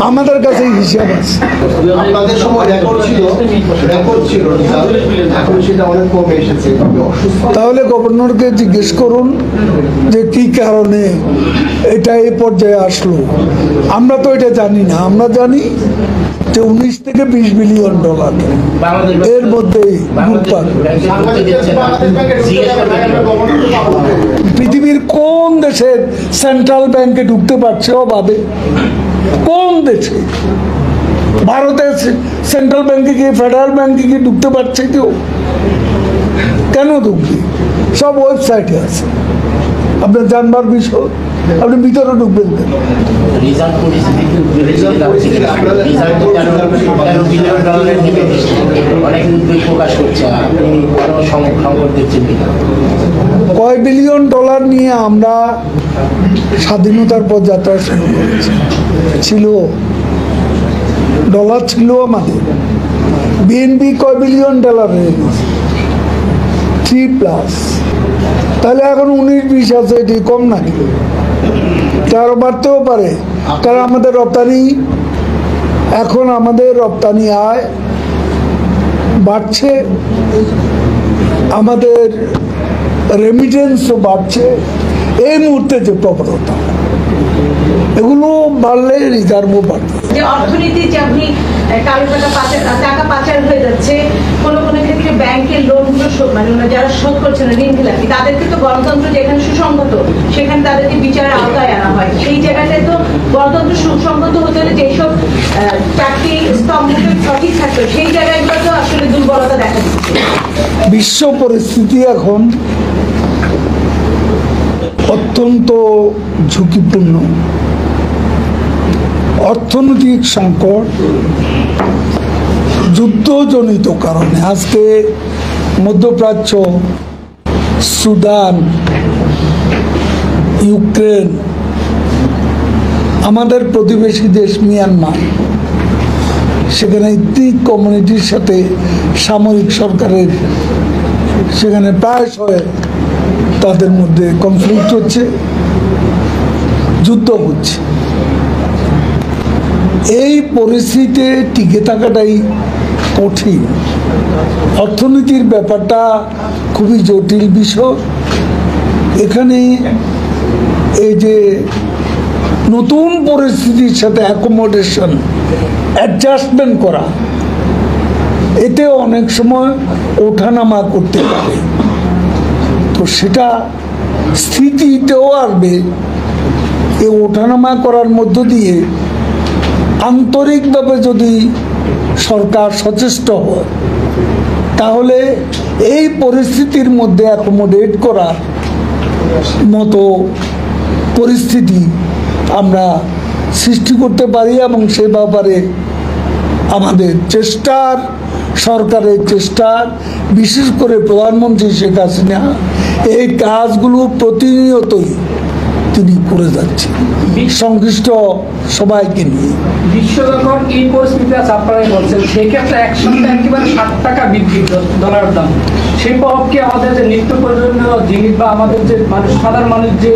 আমাদের কাছে হিসাব আছে। আপনাদের সময় রেকর্ড ছিল এখন সেটা অনেক কমে এসেছে। তাহলে গভর্নরকে জিজ্ঞেস করুন যে কি কারণে এটা এই পর্যায়ে আসলো। আমরা তো এটা জানি না, আমরা জানি যে 19 থেকে 20 বিলিয়ন ডলার এর মধ্যেই ঘুরপাক। পৃথিবীর কোন দেশের সেন্ট্রাল ব্যাংকে ঢুকতে পারছে অবাধে? কোন দেশে? ভারতের সেন্ট্রাল ব্যাংকে গিয়ে, ফেডারেল ব্যাংকে গিয়ে ঢুকতে পারছে কেউ? কেন ঢুকবে? সব ওয়েবসাইটে আছে, আপনার জানবার বিষয়। আপনি ভিতরে ঢুকবেন কেন? কয় বিলিয়ন ডলার নিয়ে আমরা স্বাধীনতার পর যাত্রা শুরু করেছি। ছিল ডলার, ছিল আমাদের। বিএনপি কয় বিলিয়ন ডলার হয়ে গেছে? 3+। তাহলে এখন 19-20 আছে, এটি কম নাকি? আরো বাড়তেও পারে, কারণ আমাদের রপ্তানি, এখন আমাদের রপ্তানি আয় বাড়ছে, আমাদের রেমিটেন্সও বাড়ছে। এই মুহূর্তে যে প্রবণতা, এগুলো বাড়লে রিজার্ভও বাড়বে। যে অর্থনীতি যেমনি কালো টাকা পাচার হয়ে যাচ্ছে, কোনো কোনো ক্ষেত্রে ব্যাংকের লোনগুলো মানে যারা শোধ করছে না, ঋণ খেলাপি, তাদেরকে তো গণতন্ত্র যেখানে সুসংগত সেখানে তাদেরকে বিচারের আওতায় আনা হয়। সেই জায়গাটায় তো গণতন্ত্র সুসংগত হতে হলে যেসব 4টি স্তম্ভকে সঠিক থাকতো, সেই জায়গাগুলো তো আসলে দুর্বলতা দেখা দিচ্ছে। বিশ্ব পরিস্থিতি এখন অত্যন্ত ঝুঁকিপূর্ণ। অর্থনৈতিক সংকট, যুদ্ধজনিত কারণে আজকে মধ্যপ্রাচ্য, সুদান, ইউক্রেন, আমাদের প্রতিবেশী দেশ মিয়ানমার, সেখানে এথনিক কমিউনিটির সাথে সামরিক সরকারের সেখানে প্রায়শই তাদের মধ্যে কনফ্লিক্ট হচ্ছে, যুদ্ধ হচ্ছে। এই পরিস্থিতিতে টিকে থাকাটাই কঠিন। অর্থনীতির ব্যাপারটা খুবই জটিল বিষয়। এখানে এই যে নতুন পরিস্থিতির সাথে অ্যাকোমোডেশন, অ্যাডজাস্টমেন্ট করা, এতে অনেক সময় ওঠানামা করতে পারে। তো সেটা স্থিতিতেও আসবে। এই ওঠানামা করার মধ্য দিয়ে আন্তরিকভাবে যদি সরকার সচেষ্ট হয়, তাহলে এই পরিস্থিতির মধ্যে অ্যাকোমোডেট করার মতো পরিস্থিতি আমরা সৃষ্টি করতে পারি। এবং সে ব্যাপারে আমাদের চেষ্টার, সরকারের চেষ্টার, বিশেষ করে প্রধানমন্ত্রী শেখ হাসিনা এই কাজগুলো প্রতিনিয়তই তিনি করে যাচ্ছেন সংশ্লিষ্ট সবাইকে নিয়ে। বিশ্ব যখন এই পরিস্থিতি আছে, আপনারাই বলছেন, সেক্ষেত্রে একসাথে একেবারে 60 টাকা বৃদ্ধি ডলার দাম, সেই প্রভাব কি আমাদের যে নিত্য প্রয়োজনীয় জিনিস বা আমাদের যে মানুষ, সাধারণ মানুষ যে